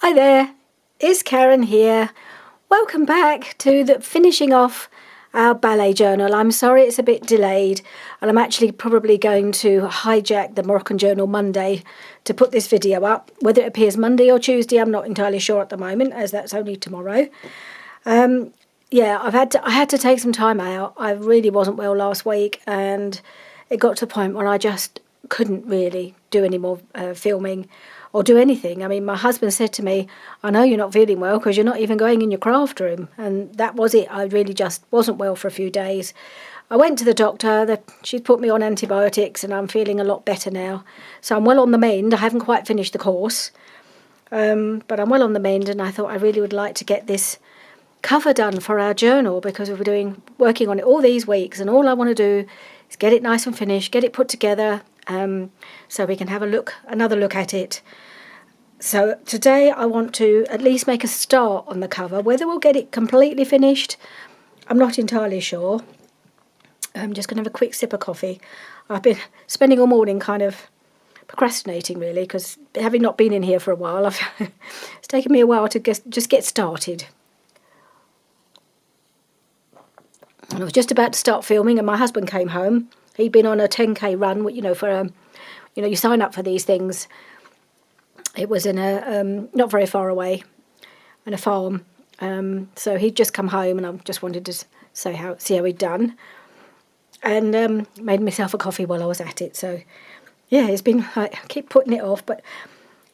Hi there, it's Karen here. Welcome back to the finishing off our ballet journal. I'm sorry it's a bit delayed, and I'm actually probably going to hijack the Moroccan Journal Monday to put this video up. Whether it appears Monday or Tuesday, I'm not entirely sure at the moment, as that's only tomorrow. Yeah, I had to take some time out. I really wasn't well last week, and it got to a point where I just couldn't really do any more filming or do anything. I mean, my husband said to me, I know you're not feeling well because you're not even going in your craft room. And that was it. I really just wasn't well for a few days. I went to the doctor. She put me on antibiotics and I'm feeling a lot better now. So I'm well on the mend. I haven't quite finished the course, but I'm well on the mend, and I thought I really would like to get this cover done for our journal because we've been working on it all these weeks, and all I want to do is get it nice and finished, get it put together, so we can have another look at it. So today I want to at least make a start on the cover. Whether we'll get it completely finished, I'm not entirely sure. I'm just going to have a quick sip of coffee. I've been spending all morning kind of procrastinating, really, because having not been in here for a while, it's taken me a while to just get started. And I was just about to start filming, and my husband came home. He'd been on a 10k run, you sign up for these things. It was in a not very far away, in a farm. So he'd just come home, and I just wanted to see how he'd done, and made myself a coffee while I was at it. So yeah, it's been I keep putting it off, but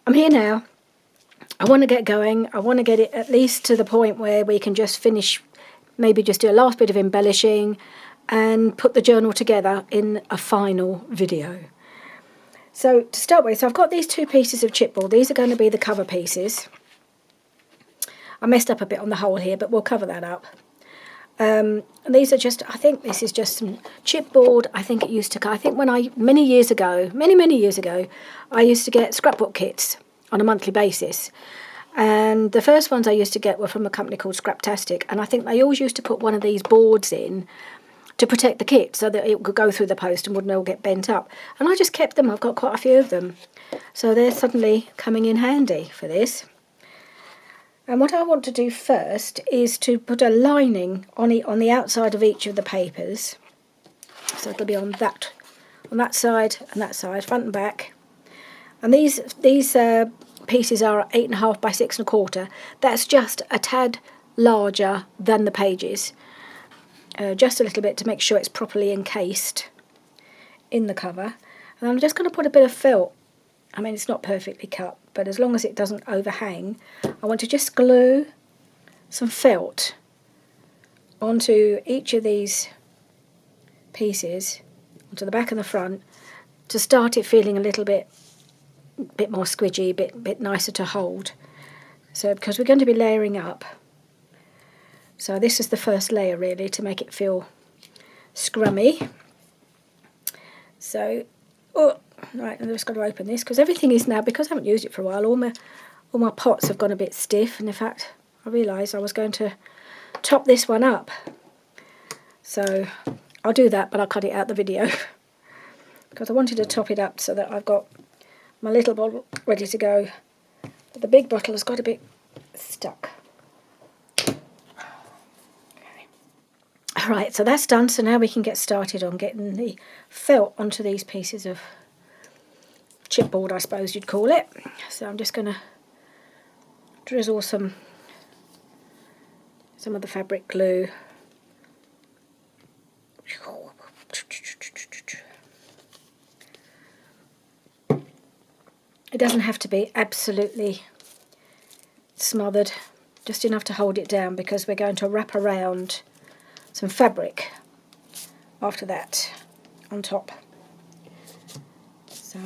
I'm here now. I want to get going. I want to get it at least to the point where we can just finish, maybe just do a last bit of embellishing, and put the journal together in a final video. So to start with, I've got these two pieces of chipboard. These are going to be the cover pieces. I messed up a bit on the hole here, but we'll cover that up. And these are just, I think this is just some chipboard. I think when many years ago, I used to get scrapbook kits on a monthly basis. And the first ones I used to get were from a company called Scraptastic, and I think they always used to put one of these boards in to protect the kit so that it could go through the post and wouldn't all get bent up. And I just kept them. I've got quite a few of them. So they're suddenly coming in handy for this. And what I want to do first is to put a lining on the outside of each of the papers. So it'll be on that side and that side, front and back. And these pieces are 8.5 by 6.25. That's just a tad larger than the pages. Just a little bit to make sure it's properly encased in the cover. And I'm just going to put a bit of felt. I mean, it's not perfectly cut, but as long as it doesn't overhang, I want to just glue some felt onto each of these pieces, onto the back and the front, to start it feeling a little bit more squidgy, bit nicer to hold. So because we're going to be layering up. So this is the first layer, really, to make it feel scrummy. So, right, I've just got to open this, because everything is now, because I haven't used it for a while, all my pots have gone a bit stiff, and in fact, I realised I was going to top this one up. So I'll do that, but I'll cut it out the video, because I wanted to top it up so that I've got my little bottle ready to go. But the big bottle has got a bit stuck. Right, so that's done, so now we can get started on getting the felt onto these pieces of chipboard, I suppose you'd call it. So I'm just going to drizzle some of the fabric glue. It doesn't have to be absolutely smothered, just enough to hold it down, because we're going to wrap around some fabric after that on top. So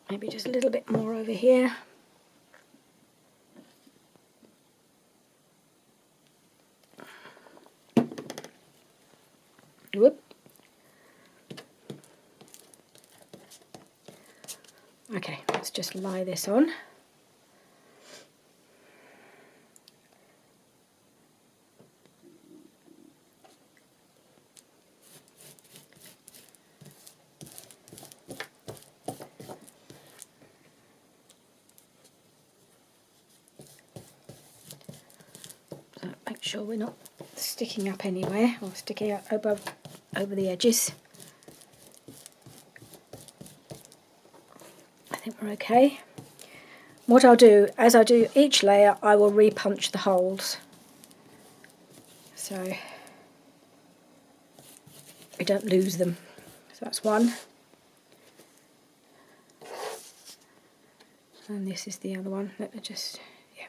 maybe just a little bit more over here. Whoop. Okay, let's just lie this on. sure we're not sticking up anywhere or sticking out over the edges. I think we're okay. What I'll do, as I do each layer, I will re-punch the holes, so we don't lose them. So that's one. And this is the other one. Let me just, yeah.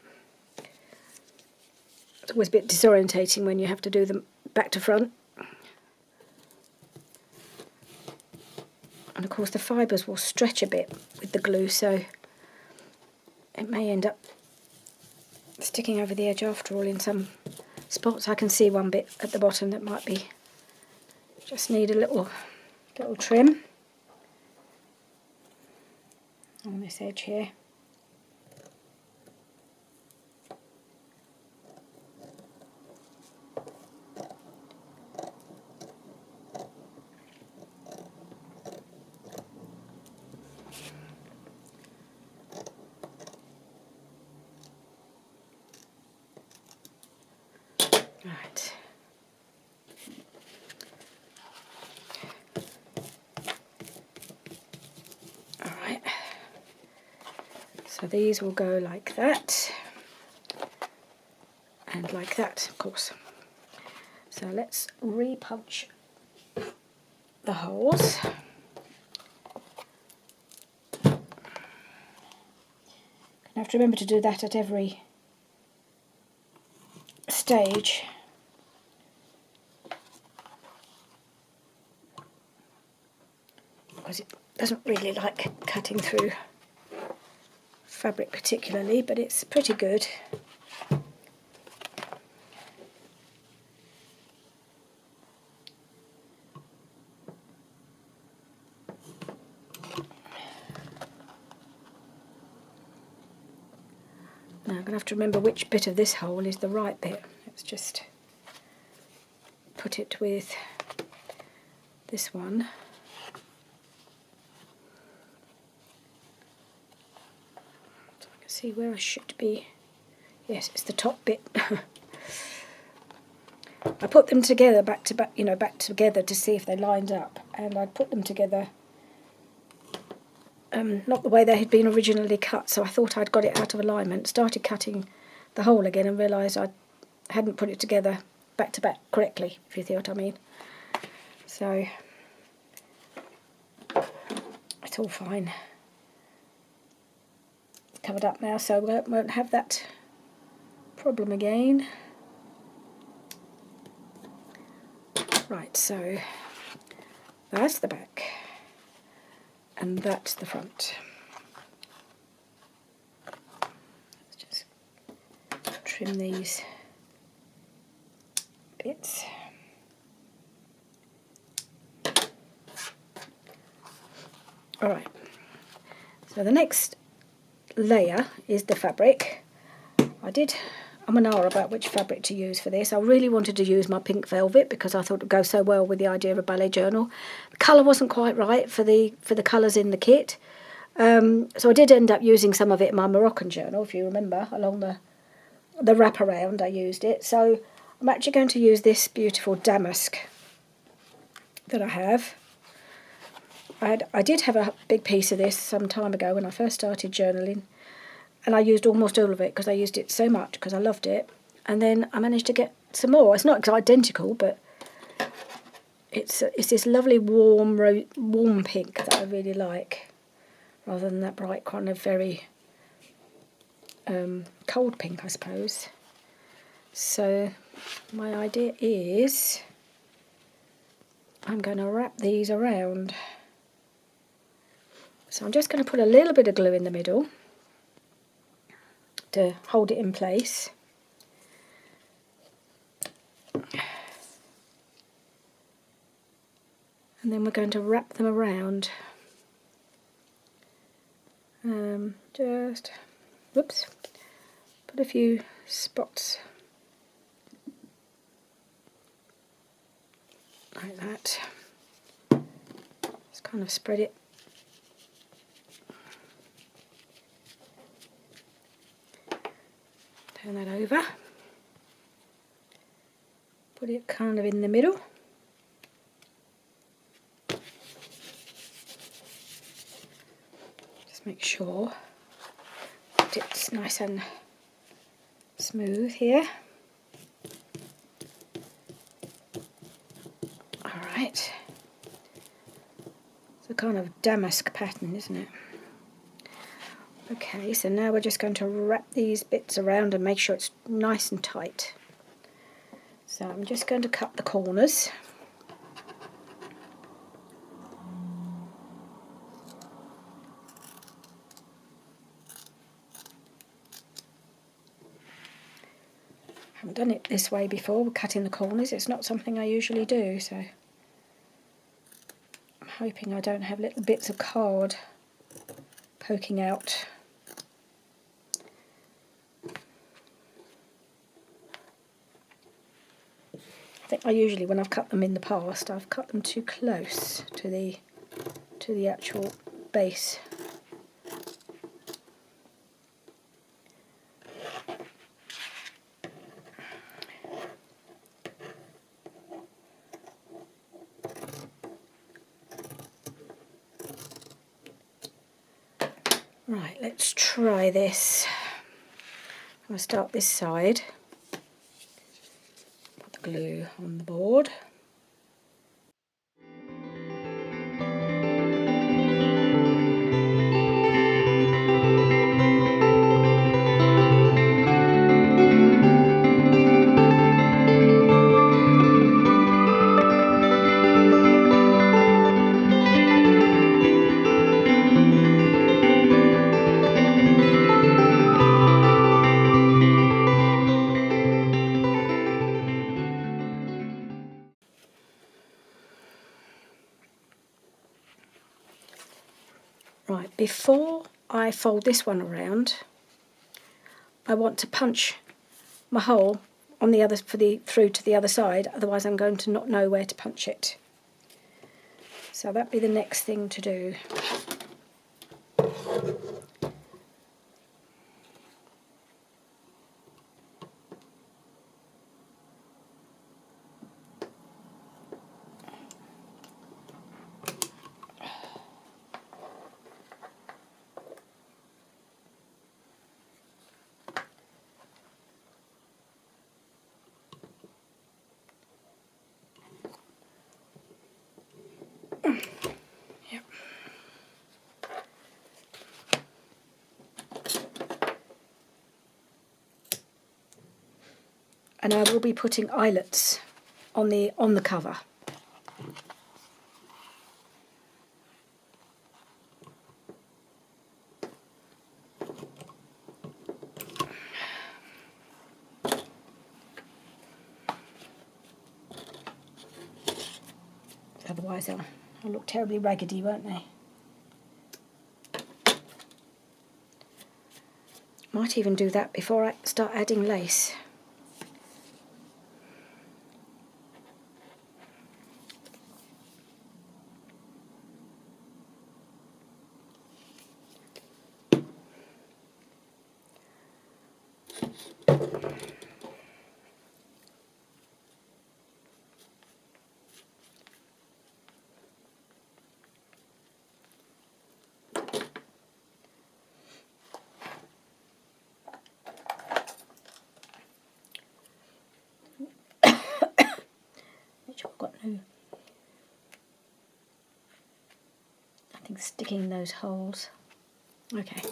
It's always a bit disorientating when you have to do them back to front. And of course the fibres will stretch a bit with the glue, so it may end up sticking over the edge after all in some spots. I can see one bit at the bottom that might be, just need a little trim on this edge here. Right. All right. So these will go like that, and like that, of course. So let's re-punch the holes. I have to remember to do that at every stage. Because it doesn't really like cutting through fabric particularly, but it's pretty good. Now I'm going to have to remember which bit of this hole is the right bit. Let's just put it with this one. So I can see where I should be. Yes, it's the top bit. I put them together back together to see if they lined up, and I put them together not the way they had been originally cut, so I thought I'd got it out of alignment, started cutting the hole again and realised I hadn't put it together back to back correctly, if you see what I mean. So it's all fine. It's covered up now, so we won't have that problem again. Right, so that's the back and that's the front. Let's just trim these bits. Alright, so the next layer is the fabric. I'm an hour about which fabric to use for this. I really wanted to use my pink velvet because I thought it would go so well with the idea of a ballet journal. The colour wasn't quite right for the colours in the kit. So I did end up using some of it in my Moroccan journal, if you remember, along the wraparound I used it. So I'm actually going to use this beautiful damask that I have. I did have a big piece of this some time ago when I first started journaling, and I used almost all of it because I used it so much because I loved it. And then I managed to get some more. It's not identical, but it's this lovely warm pink that I really like, rather than that bright kind of very cold pink, I suppose. So my idea is I'm going to wrap these around. So I'm just going to put a little bit of glue in the middle to hold it in place. And then we're going to wrap them around. Just, whoops, put a few spots like that. Just kind of spread it. Turn that over. put it kind of in the middle. Just make sure that it's nice and smooth here. Alright. It's a kind of damask pattern, isn't it? Okay, so now we're just going to wrap these bits around and make sure it's nice and tight. So I'm just going to cut the corners. I haven't done it this way before, cutting the corners. It's not something I usually do, so I'm hoping I don't have little bits of card poking out. I think I usually, when I've cut them in the past, I've cut them too close to the actual base. Right, let's try this. I'm going to start this side. Put the glue on the board. Right, before I fold this one around, I want to punch my hole on the other through to the other side, otherwise I'm going to not know where to punch it. So that'd be the next thing to do. Yep. And I will be putting eyelets on the cover. Otherwise they'll look terribly raggedy, won't they? Might even do that before I start adding lace. I've got no, nothing sticking in those holes. Okay.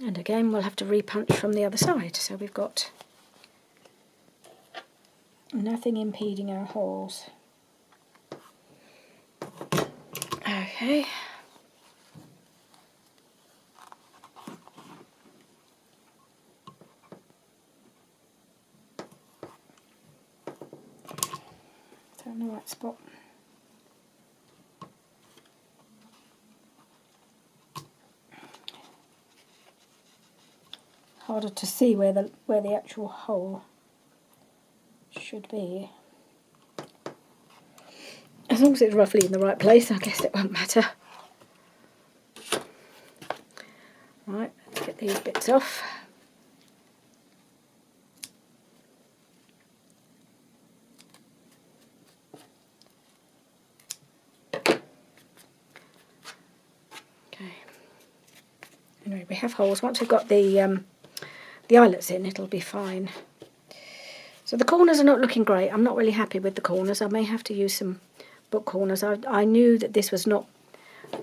And again we'll have to repunch from the other side, so we've got nothing impeding our holes. Okay. Found the right spot. harder to see where the actual hole should be. As long as it's roughly in the right place, I guess it won't matter. Right, let's get these bits off. Anyway, we have holes. Once we've got the eyelets in, it'll be fine. So the corners are not looking great. I'm not really happy with the corners. I may have to use some book corners. I knew that this was not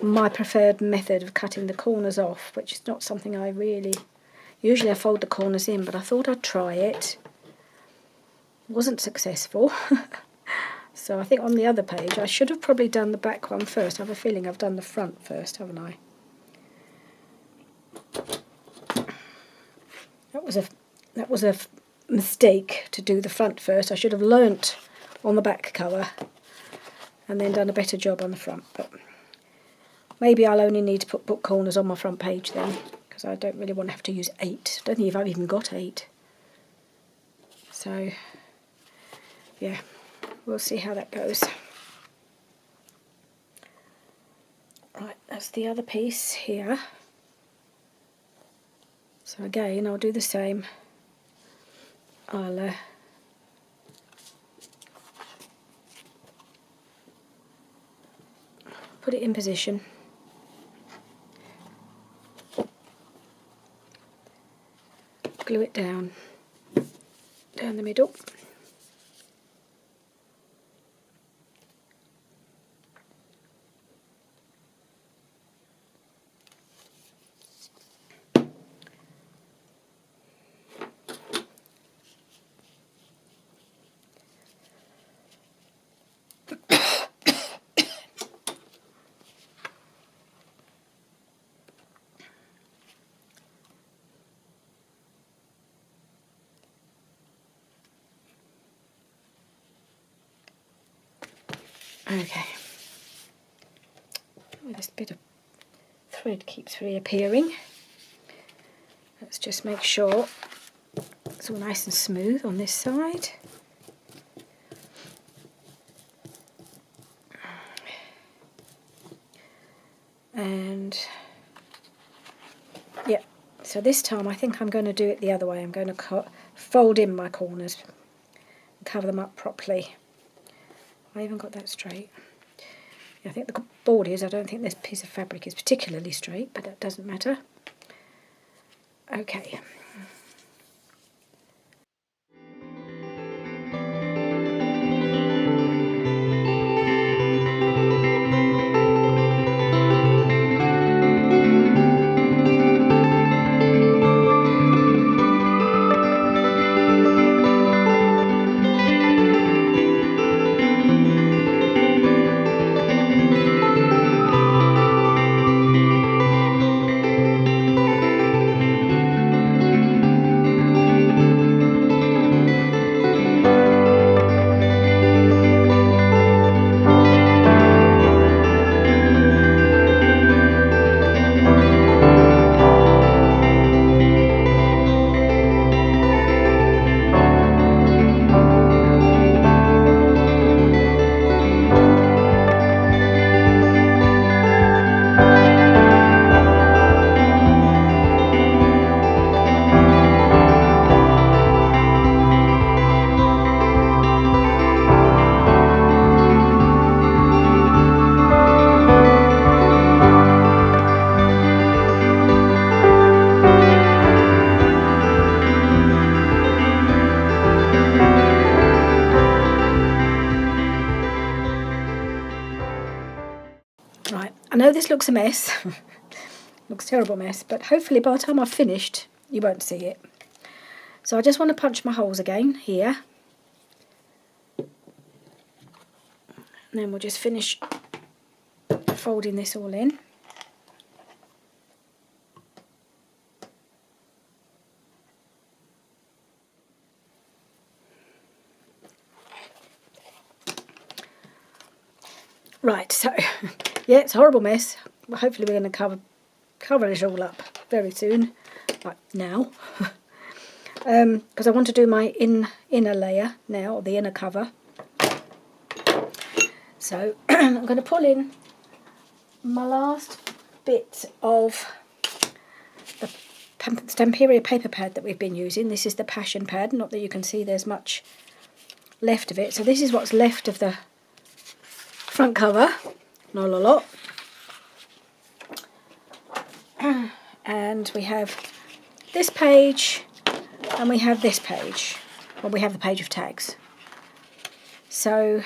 my preferred method of cutting the corners off, which is not something I really... Usually I fold the corners in, but I thought I'd try it. Wasn't successful. So I think on the other page, I should have probably done the back one first. I have a feeling I've done the front first, haven't I? That was a mistake to do the front first. I should have learnt on the back cover and then done a better job on the front. But maybe I'll only need to put book corners on my front page then, because I don't really want to have to use 8. I don't think I've even got 8. So, yeah, we'll see how that goes. Right, that's the other piece here. So again, I'll do the same. I'll put it in position. Glue it down the middle. Okay, this bit of thread keeps reappearing. Let's just make sure it's all nice and smooth on this side. And yeah, so this time I think I'm going to do it the other way. I'm going to fold in my corners and cover them up properly. I even got that straight. I think the board is, I don't think this piece of fabric is particularly straight, but that doesn't matter. Okay. Right, I know this looks a mess, looks a terrible mess, but hopefully by the time I've finished, you won't see it. So I just want to punch my holes again here. And then we'll just finish folding this all in. Right, so yeah, it's a horrible mess. Hopefully we're going to cover it all up very soon, like now. because I want to do my inner layer now, or the inner cover. So I'm going to pull in my last bit of the Stamperia paper pad that we've been using. This is the Passion pad, not that you can see there's much left of it. So this is what's left of the front cover, not a lot. And we have this page and we have this page. Well, we have the page of tags. So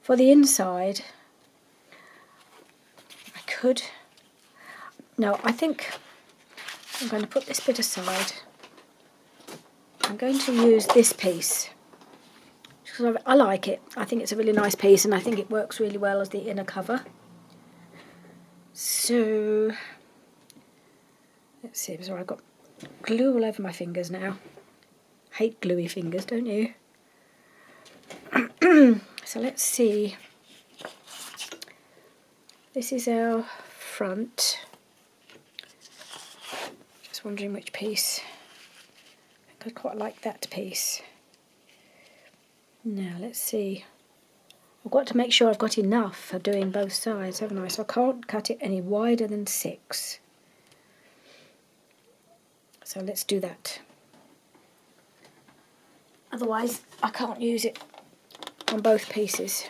for the inside, I think I'm going to put this bit aside. I'm going to use this piece because I like it. I think it's a really nice piece and I think it works really well as the inner cover. So let's see, sorry, I've got glue all over my fingers now. Hate gluey fingers, don't you? So let's see. This is our front. Just wondering which piece. I think I'd quite like that piece. Now let's see. I've got to make sure I've got enough for doing both sides, haven't I? So I can't cut it any wider than 6. So let's do that. Otherwise I can't use it on both pieces.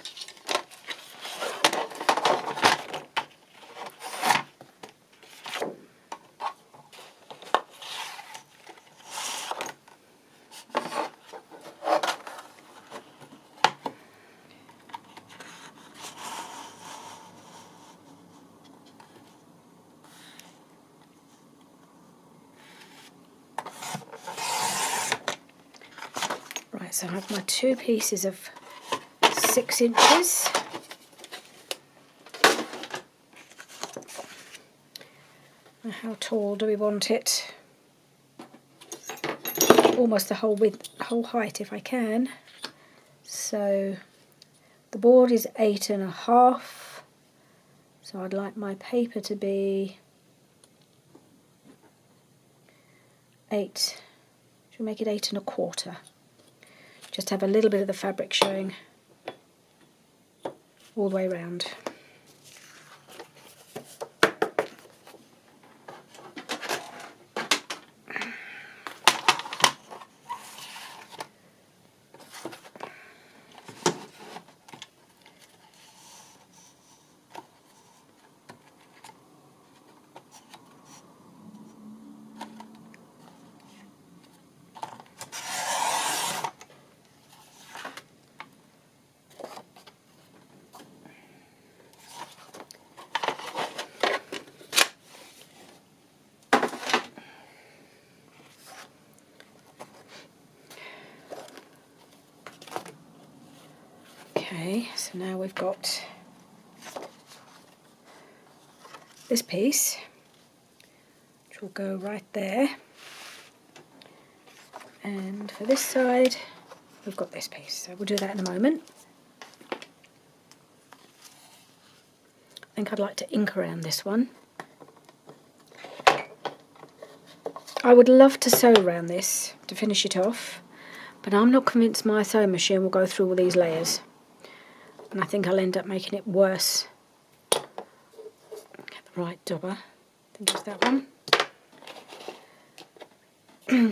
Right, so I have my 2 pieces of 6 inches. Now how tall do we want it? Almost the whole width, whole height if I can. So the board is 8.5. So I'd like my paper to be 8. Should we make it 8.25? Just have a little bit of the fabric showing all the way around. Okay, so now we've got this piece, which will go right there. And for this side, we've got this piece. So we'll do that in a moment. I think I'd like to ink around this one. I would love to sew around this to finish it off, but I'm not convinced my sewing machine will go through all these layers. And I think I'll end up making it worse. Get the right dobber. I think it's that one.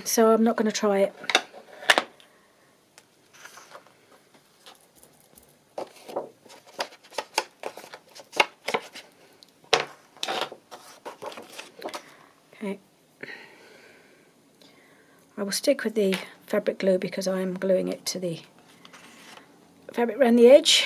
So I'm not going to try it. Okay. I will stick with the fabric glue because I'm gluing it to the fabric around the edge.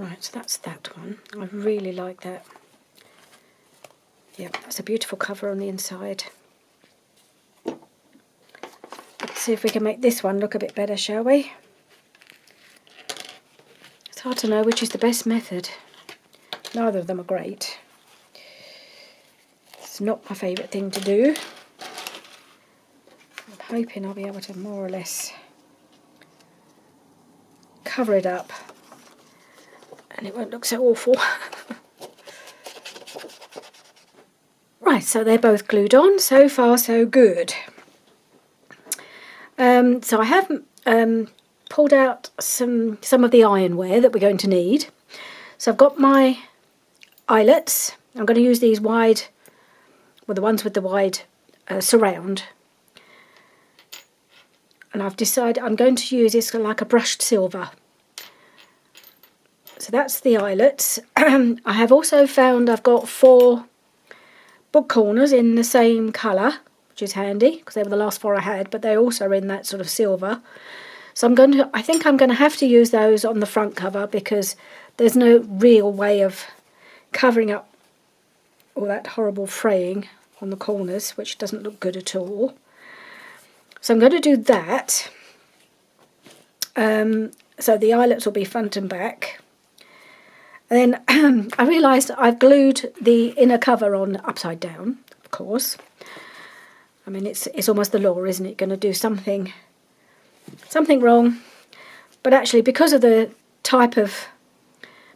Right, so that's that one. I really like that. Yep, that's a beautiful cover on the inside. Let's see if we can make this one look a bit better, shall we? It's hard to know which is the best method. Neither of them are great. It's not my favourite thing to do. I'm hoping I'll be able to more or less cover it up and it won't look so awful. Right, so they're both glued on. So far, so good. So I have pulled out some of the ironware that we're going to need. So I've got my eyelets. I'm going to use these wide, well, the ones with the wide surround. And I've decided I'm going to use this like a brushed silver. So that's the eyelets. I have also found I've got 4 book corners in the same colour, which is handy because they were the last 4 I had, but they're also in that sort of silver. So I think I'm going to have to use those on the front cover because there's no real way of covering up all that horrible fraying on the corners, which doesn't look good at all. So I'm going to do that. So the eyelets will be front and back. And then I realised I've glued the inner cover on upside down, of course. I mean, it's almost the law, isn't it? Going to do something wrong. But actually, because of the type of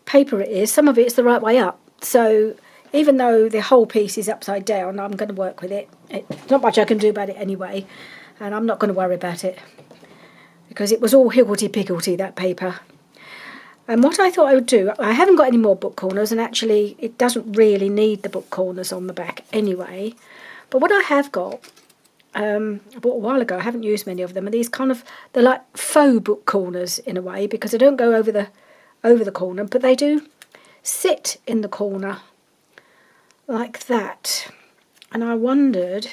paper it is, some of it's the right way up. So even though the whole piece is upside down, I'm going to work with it. It's not much I can do about it anyway, and I'm not going to worry about it because it was all higgledy-piggledy, that paper. And what I thought I would do, I haven't got any more book corners, and actually it doesn't really need the book corners on the back anyway. But what I have got, I bought a while ago, I haven't used many of them, and these they're like faux book corners in a way, because they don't go over the corner, but they do sit in the corner like that. And I wondered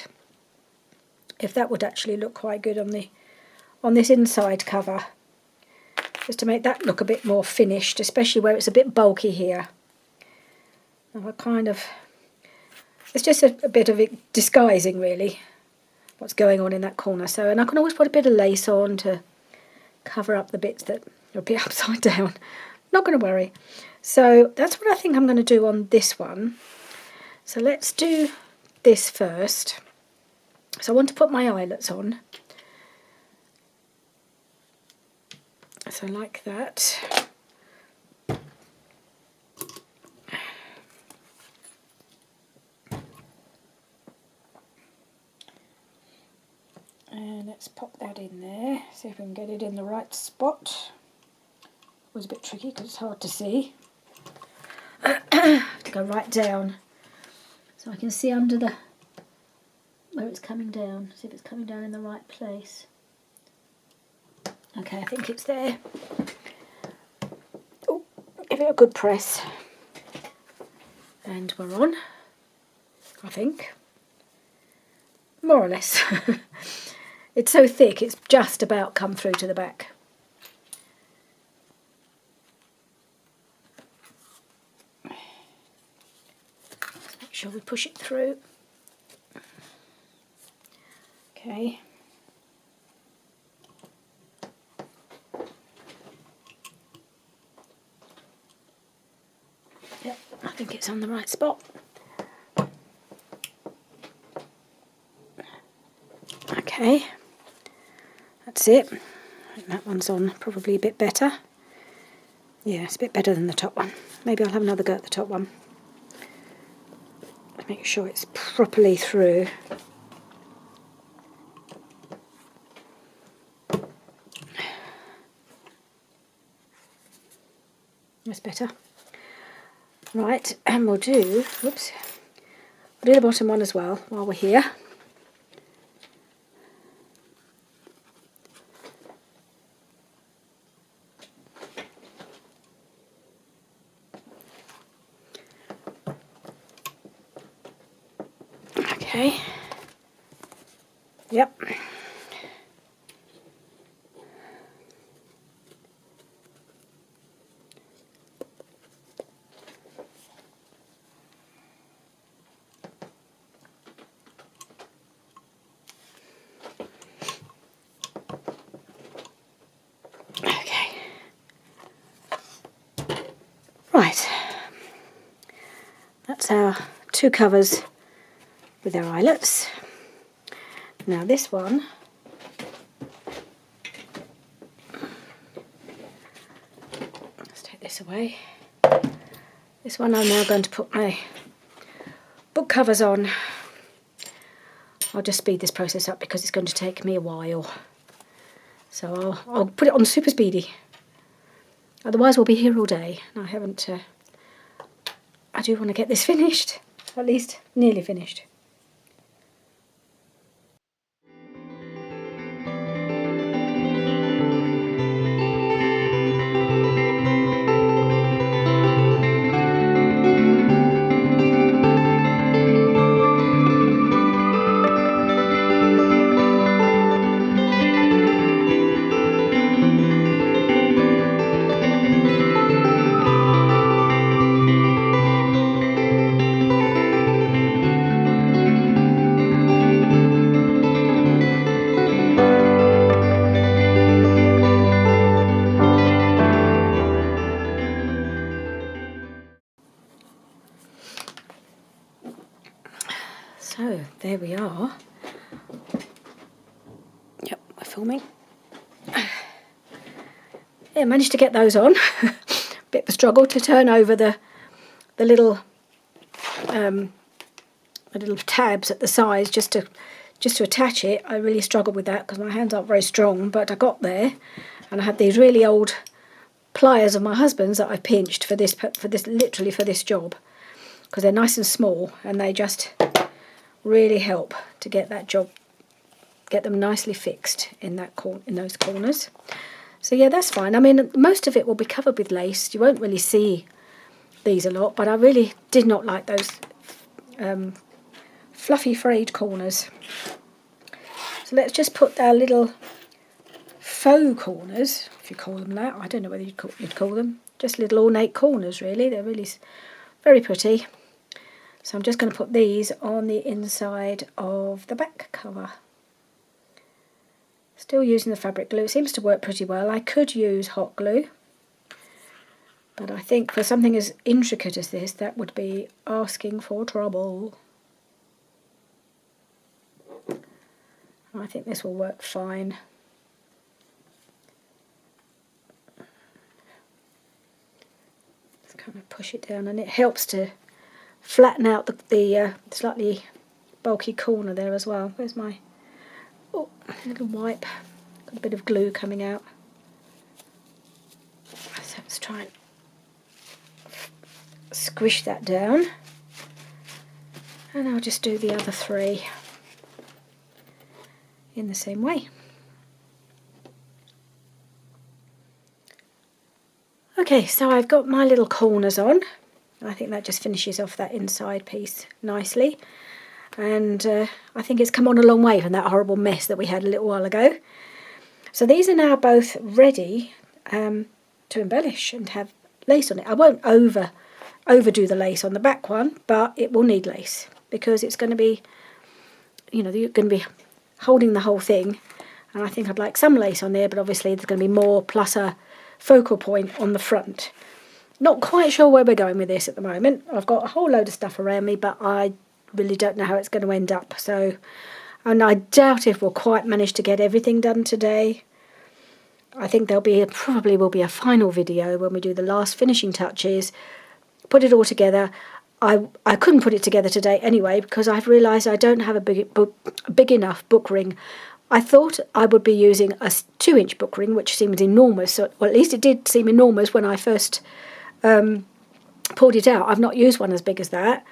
if that would actually look quite good on this inside cover, just to make that look a bit more finished, especially where it's a bit bulky here. And it's just a bit of it disguising really what's going on in that corner. So, and I can always put a bit of lace on to cover up the bits that are a bit upside down. Not going to worry. So that's what I think I'm going to do on this one. So let's do this first. So I want to put my eyelets on. So like that. And let's pop that in there, see if we can get it in the right spot. It was a bit tricky because it's hard to see. I have to go right down so I can see under where it's coming down, see if it's coming down in the right place. Okay, I think it's there. Oh, give it a good press. And we're on, I think. More or less. It's so thick, it's just about come through to the back. Let's make sure we push it through. Okay. Yep, I think it's on the right spot. Okay, that's it. I think that one's on probably a bit better. Yeah, it's a bit better than the top one. Maybe I'll have another go at the top one. Make sure it's properly through. That's better. Right, and we'll do the bottom one as well while we're here. Okay. Yep. our 2 covers with our eyelets. Now this one, let's take this away. This one I'm now going to put my book covers on. I'll just speed this process up because it's going to take me a while. So I'll put it on super speedy. Otherwise we'll be here all day. And I do want to get this finished. At least nearly finished. So there we are. Yep, we're filming. Yeah, managed to get those on. Bit of a struggle to turn over the little tabs at the sides just to attach it. I really struggled with that because my hands aren't very strong, but I got there, and I had these really old pliers of my husband's that I pinched for this literally for this job, because they're nice and small and they just really help to get that job, get them nicely fixed in those corners. So yeah, that's fine. I mean, most of it will be covered with lace. You won't really see these a lot, but I really did not like those fluffy frayed corners. So let's just put our little faux corners, if you call them that. I don't know whether you'd call them. Just little ornate corners, really. They're really very pretty. So I'm just going to put these on the inside of the back cover. Still using the fabric glue. It seems to work pretty well. I could use hot glue, but I think for something as intricate as this, that would be asking for trouble. I think this will work fine. Just kind of push it down, and it helps to flatten out the slightly bulky corner there as well. Where's my little wipe? Got a bit of glue coming out. So let's try and squish that down, and I'll just do the other 3 in the same way. Okay, so I've got my little corners on. I think that just finishes off that inside piece nicely, and I think it's come on a long way from that horrible mess that we had a little while ago. So these are now both ready to embellish and have lace on it. I won't overdo the lace on the back one, but it will need lace because it's going to be, you know, you're going to be holding the whole thing, and I think I'd like some lace on there, but obviously there's going to be more plus a focal point on the front. Not quite sure where we're going with this at the moment. I've got a whole load of stuff around me, but I really don't know how it's going to end up. So, and I doubt if we'll quite manage to get everything done today. I think probably will be a final video when we do the last finishing touches, put it all together. I couldn't put it together today anyway because I've realised I don't have a big enough book ring. I thought I would be using a 2-inch book ring, which seems enormous. Well, at least it did seem enormous when I first pulled it out. I've not used one as big as that,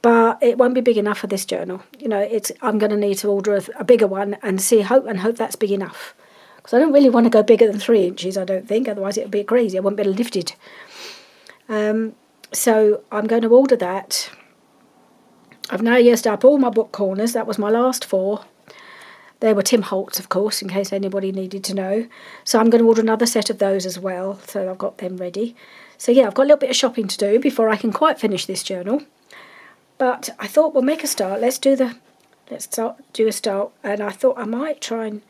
but it won't be big enough for this journal. You know, I'm going to need to order a bigger one and hope that's big enough. Because I don't really want to go bigger than 3 inches, I don't think. Otherwise it would be crazy. I won't be able to lift it. So I'm going to order that. I've now used up all my book corners. That was my last 4. They were Tim Holtz, of course, in case anybody needed to know. So I'm going to order another set of those as well. So I've got them ready. So yeah, I've got a little bit of shopping to do before I can quite finish this journal. But I thought we'll make a start. Let's do a start. And I thought I might try and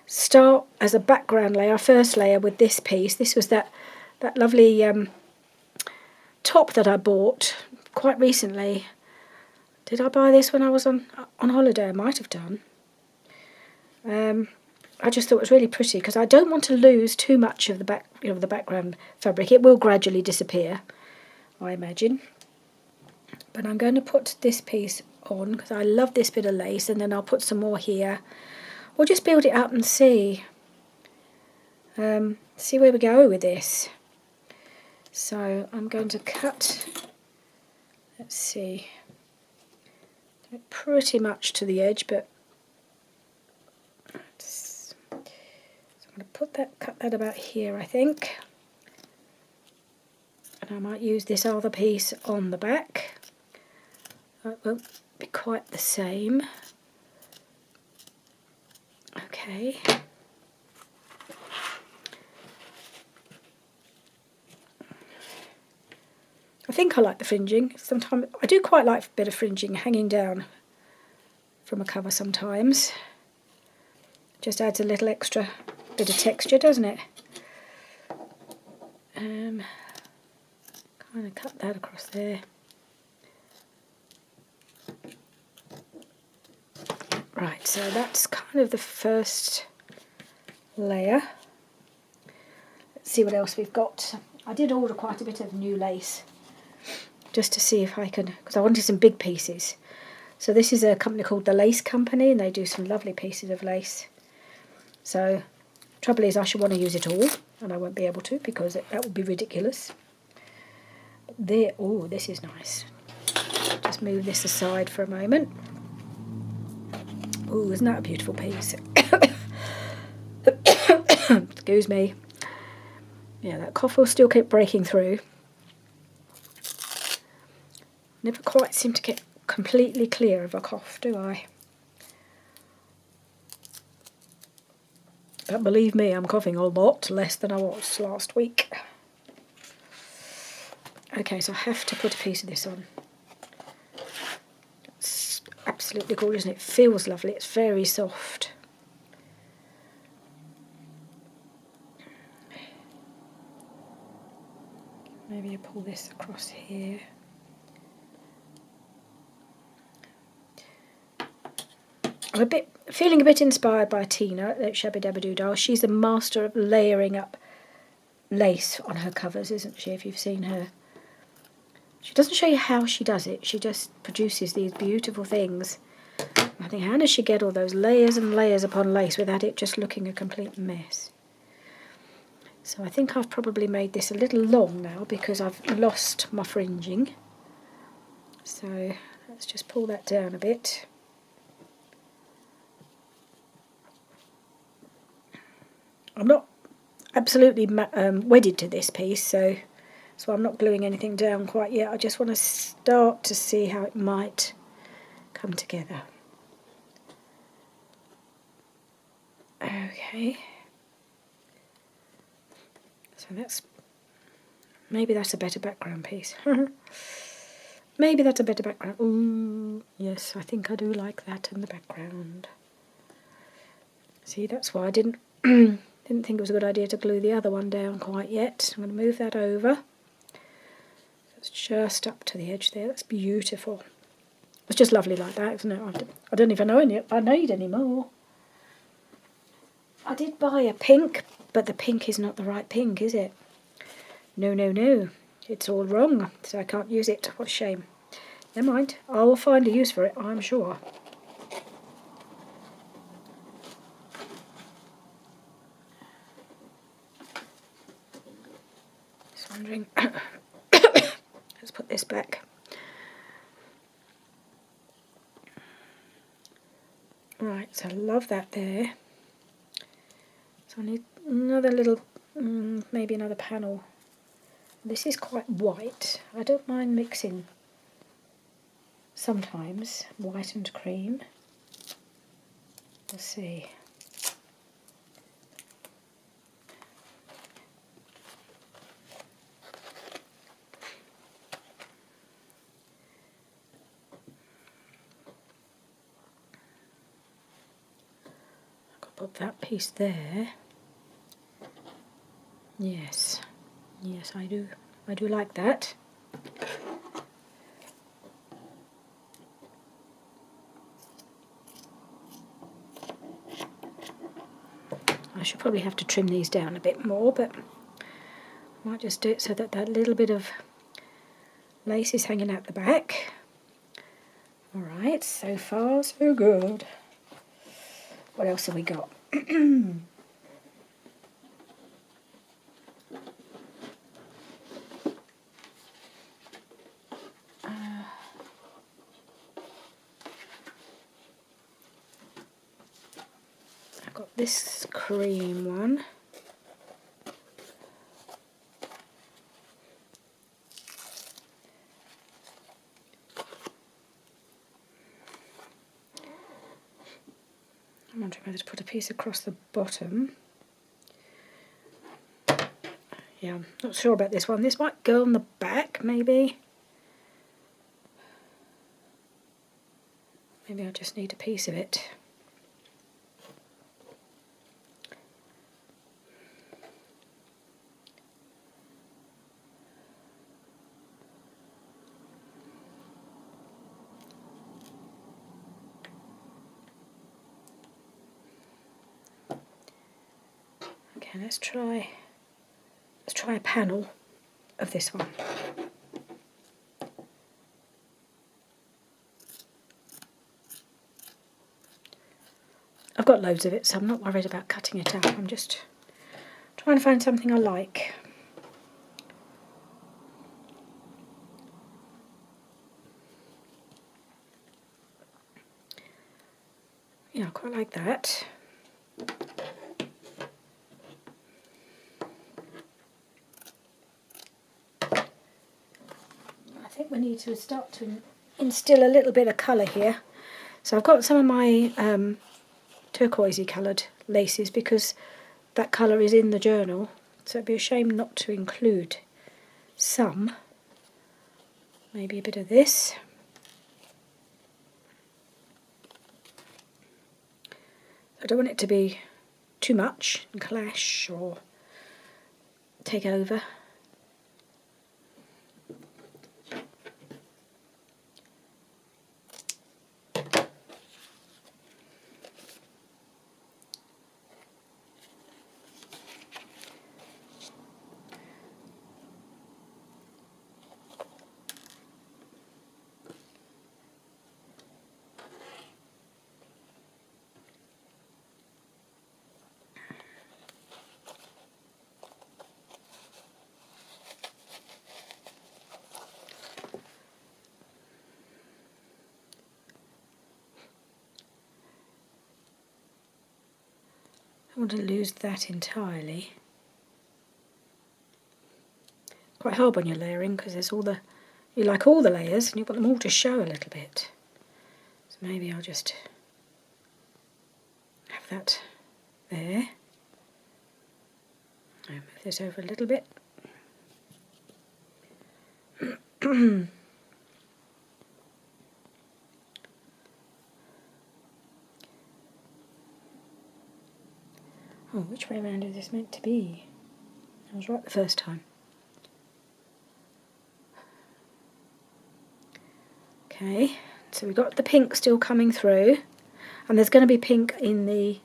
start as a background layer, first layer with this piece. This was that lovely top that I bought quite recently. Did I buy this when I was on holiday? I might have done. I just thought it was really pretty because I don't want to lose too much of the the background fabric. It will gradually disappear, I imagine. But I'm going to put this piece on because I love this bit of lace, and then I'll put some more here. We'll just build it up and see. See where we go with this. So I'm going to cut, let's see, pretty much to the edge, but so I'm going to cut that about here, I think. And I might use this other piece on the back. That won't be quite the same. Okay. I think I like the fringing. Sometimes I do quite like a bit of fringing hanging down from a cover sometimes. Just adds a little extra bit of texture, doesn't it? Kind of cut that across there. Right, so that's kind of the first layer. Let's see what else we've got. I did order quite a bit of new lace just to see if I can, because I wanted some big pieces. So this is a company called The Lace Company, and they do some lovely pieces of lace. So trouble is I should want to use it all, and I won't be able to because that would be ridiculous. But there, oh, this is nice. Just move this aside for a moment. Oh, isn't that a beautiful piece? Excuse me. Yeah, that cough will still keep breaking through. Never quite seem to get completely clear of a cough, do I? But believe me, I'm coughing a lot less than I was last week. Okay, so I have to put a piece of this on. It's absolutely gorgeous, and it feels lovely. It's very soft. Maybe I pull this across here. I'm feeling a bit inspired by Tina at Shabby Dabba Doo Dah. She's a master of layering up lace on her covers, isn't she, if you've seen her? She doesn't show you how she does it. She just produces these beautiful things. I think, how does she get all those layers and layers upon lace without it just looking a complete mess? So I think I've probably made this a little long now because I've lost my fringing. So let's just pull that down a bit. I'm not absolutely wedded to this piece, so I'm not gluing anything down quite yet. I just want to start to see how it might come together. Okay. So maybe that's a better background piece. Maybe that's a better background. Ooh, yes, I think I do like that in the background. See, that's why I didn't think it was a good idea to glue the other one down quite yet. I'm going to move that over. It's just up to the edge there. That's beautiful. It's just lovely like that, isn't it? I don't even know if I need any more. I did buy a pink, but the pink is not the right pink, is it? No, no, no. It's all wrong, so I can't use it. What a shame. Never mind. I will find a use for it, I'm sure. Just wondering. Let's put this back. Right, so I love that there. So I need another little, maybe another panel. This is quite white. I don't mind mixing sometimes white and cream. We'll see. Put that piece there. Yes, I do like that. should probably have to trim these down a bit more, but I might just do it so that that little bit of lace is hanging out the back. Alright, so far so good. What else have we got? I've got this cream one. I'm wondering whether to put a piece across the bottom. Yeah, I'm not sure about this one. This might go on the back, maybe. Maybe I just need a piece of it. Okay, let's try a panel of this one. I've got loads of it, so I'm not worried about cutting it up. I'm just trying to find something I like. Yeah, I quite like that. I think we need to start to instill a little bit of colour here. So I've got some of my turquoisey coloured laces because that colour is in the journal, so it'd be a shame not to include some. Maybe a bit of this. I don't want it to be too much and clash or take over. I want to lose that entirely. Quite hard when you're layering because there's you like all the layers and you've got them all to show a little bit. So maybe I'll just have that there. I'll move this over a little bit. Oh, which way around is this meant to be? I was right the first time. Okay, so we've got the pink still coming through, and there's going to be pink in the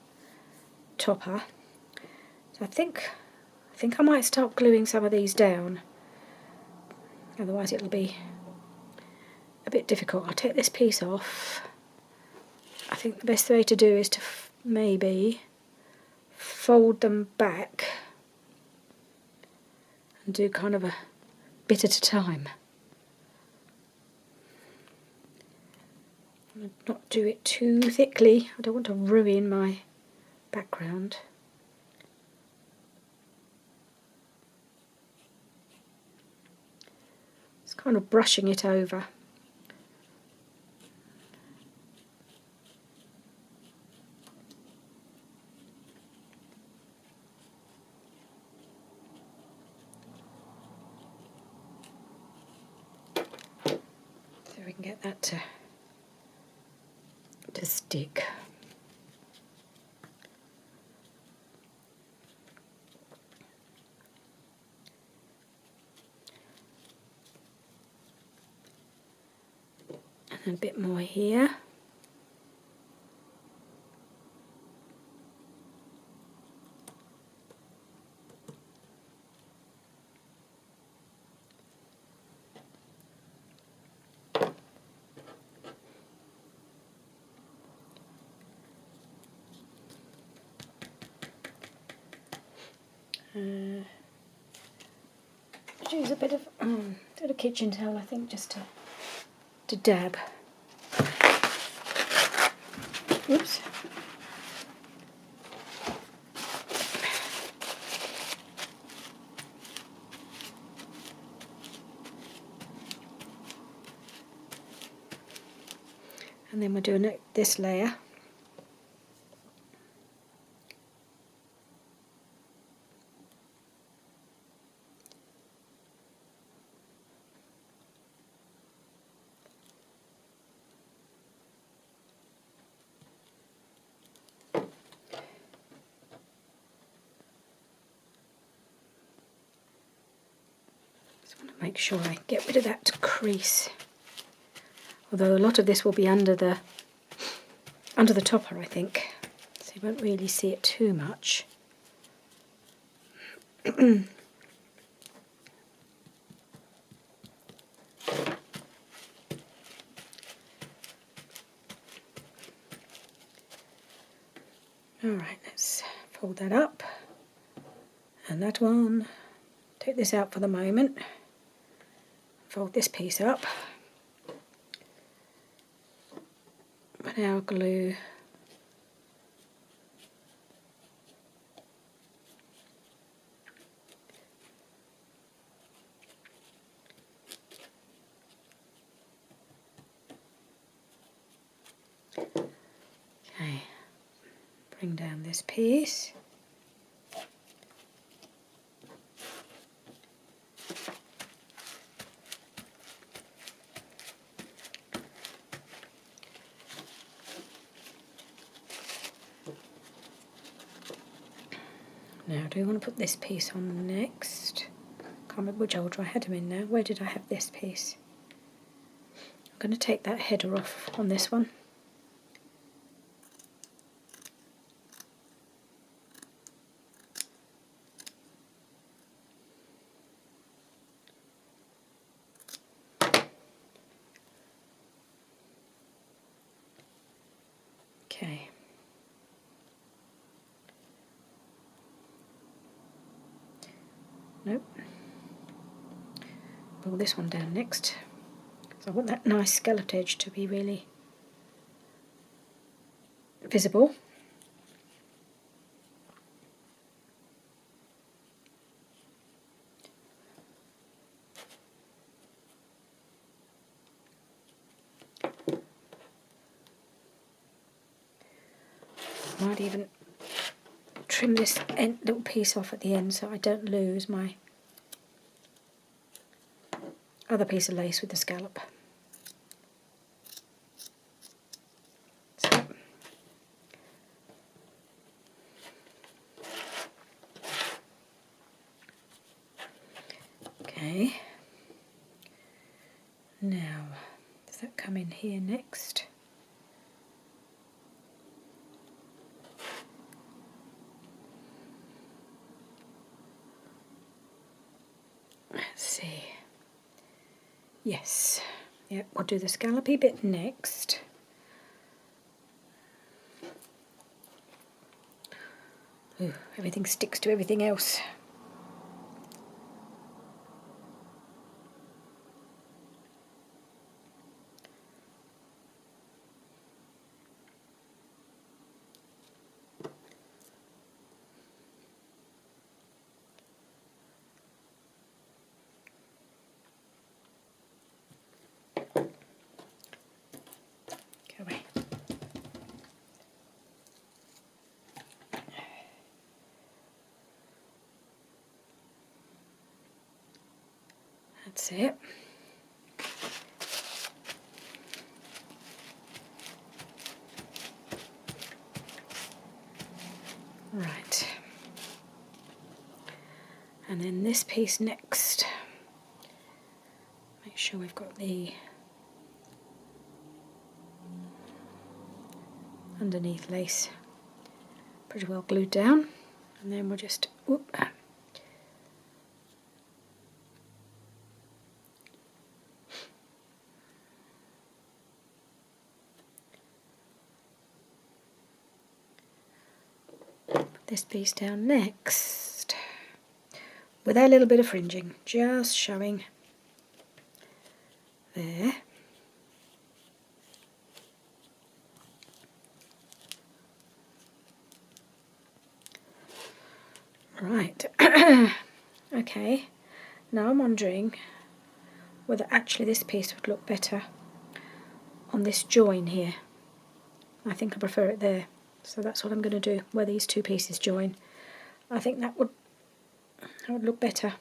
topper. So I think I might start gluing some of these down. Otherwise it'll be a bit difficult. I'll take this piece off. I think the best way to do is to maybe fold them back and do kind of a bit at a time. Not do it too thickly. I don't want to ruin my background. It's kind of brushing it over. So we can get that to stick. And a bit more here. Use a bit of kitchen towel, I think, just to dab. Oops. And then we're doing this layer. Just want to make sure I get rid of that crease. Although a lot of this will be under the topper, I think, so you won't really see it too much. Alright, let's fold that up, and that one. Take this out for the moment. Fold this piece up. Put our glue okay, bring down this piece. Now, do we want to put this piece on next? Can't remember which order I had them in now. Where did I have this piece? I'm going to take that header off on this one. Okay. Nope. Pull this one down next. So I want that nice scalloped edge to be really visible. Might even trim this little piece off at the end so I don't lose my other piece of lace with the scallop. So, okay, now does that come in here next? Let's see. Yes. Yep, we'll do the scallopy bit next. Ooh, everything sticks to everything else. Go away. That's it. Right. And then this piece next. Make sure we've got the underneath lace pretty well glued down, and then we'll just put this piece down next. with a little bit of fringing, just showing there. Right, okay, now I'm wondering whether actually this piece would look better on this join here. I think I prefer it there, so that's what I'm going to do, where these two pieces join. I think that would look better.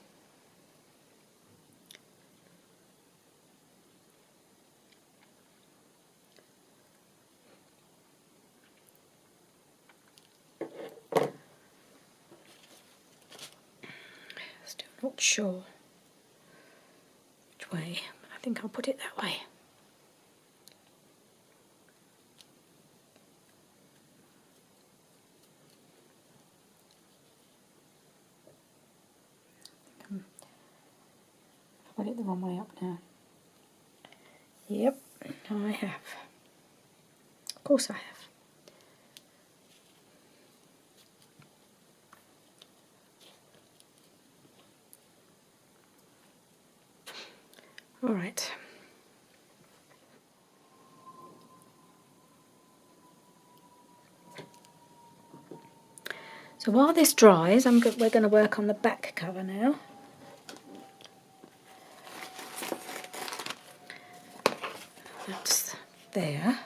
Still not sure which way, but I think I'll put it that way. I've got it the wrong way up now. Yep, I have. Of course I have. All right. So while this dries, we're going to work on the back cover now. That's there.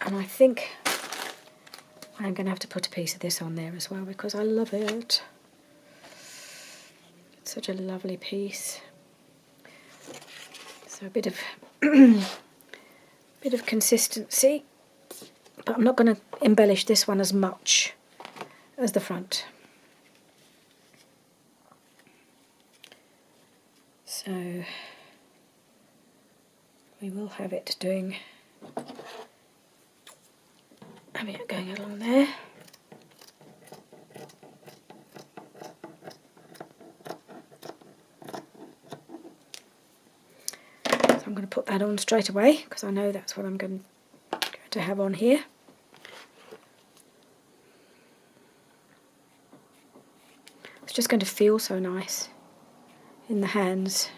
And I think I'm going to have to put a piece of this on there as well because I love it. It's such a lovely piece. So a bit of bit of consistency, but I'm not going to embellish this one as much as the front. So we will have it going along there. So I'm going to put that on straight away because I know that's what I'm going to have on here. It's just going to feel so nice in the hands.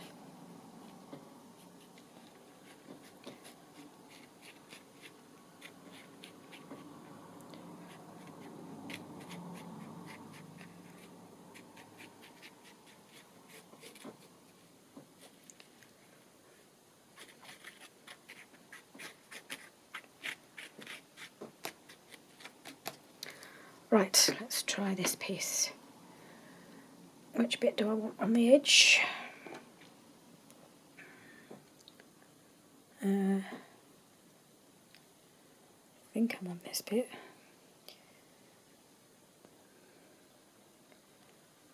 Right, let's try this piece. Which bit do I want on the edge? I think I want this bit.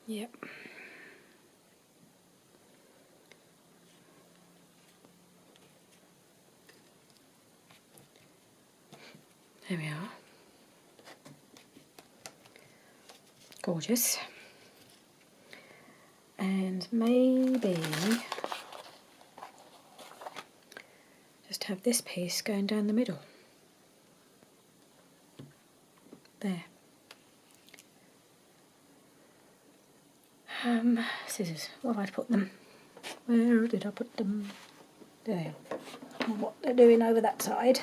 Yep. There we are. Gorgeous. And maybe just have this piece going down the middle. There. Scissors. Where have I put them? Where did I put them? There. What they're doing over that side.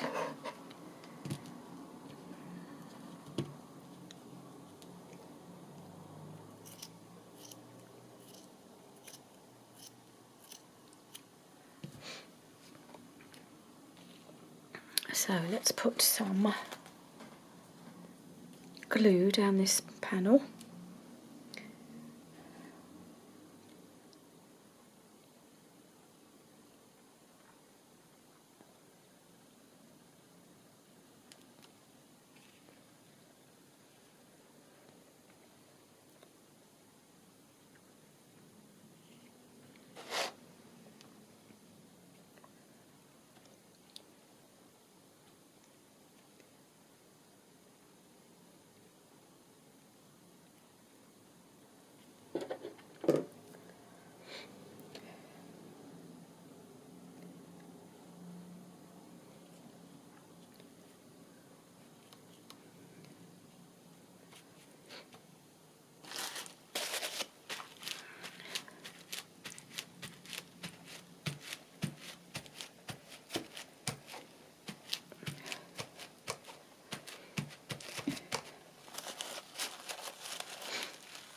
So let's put some glue down this panel.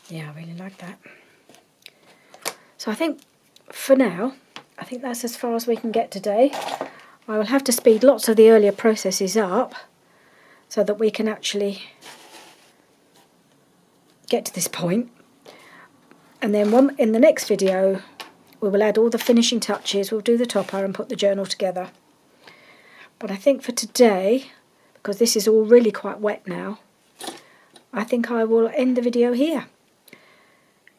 Yeah, I really like that. So I think for now, I think that's as far as we can get today. I will have to speed lots of the earlier processes up so that we can actually get to this point. And then in the next video, we will add all the finishing touches. We'll do the topper and put the journal together. But I think for today, because this is all really quite wet now, I think I will end the video here.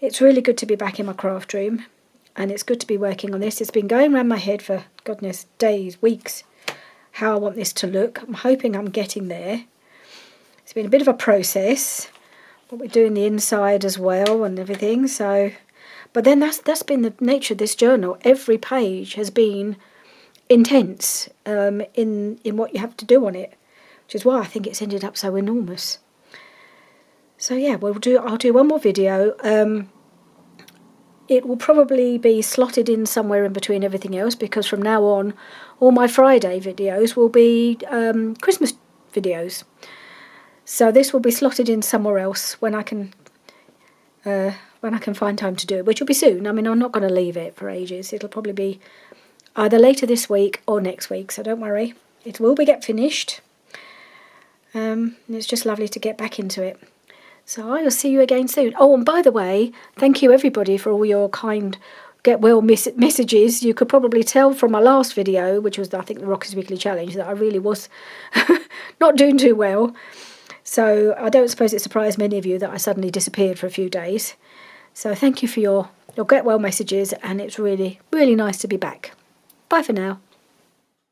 It's really good to be back in my craft room, and it's good to be working on this. It's been going around my head for, goodness, days, weeks, how I want this to look. I'm hoping I'm getting there. It's been a bit of a process, but we're doing the inside as well and everything. So, but then that's been the nature of this journal. Every page has been intense in what you have to do on it, which is why I think it's ended up so enormous. So yeah, I'll do one more video. It will probably be slotted in somewhere in between everything else, because from now on, all my Friday videos will be Christmas videos. So this will be slotted in somewhere else when I can find time to do it, which will be soon. I mean, I'm not going to leave it for ages. It'll probably be either later this week or next week, so don't worry. It will get finished. It's just lovely to get back into it. So I will see you again soon. Oh, and by the way, thank you everybody for all your kind get well messages. You could probably tell from my last video, which was I think the Rockers Weekly Challenge, that I really was not doing too well. So I don't suppose it surprised many of you that I suddenly disappeared for a few days. So thank you for your get well messages, and it's really, really nice to be back. Bye for now.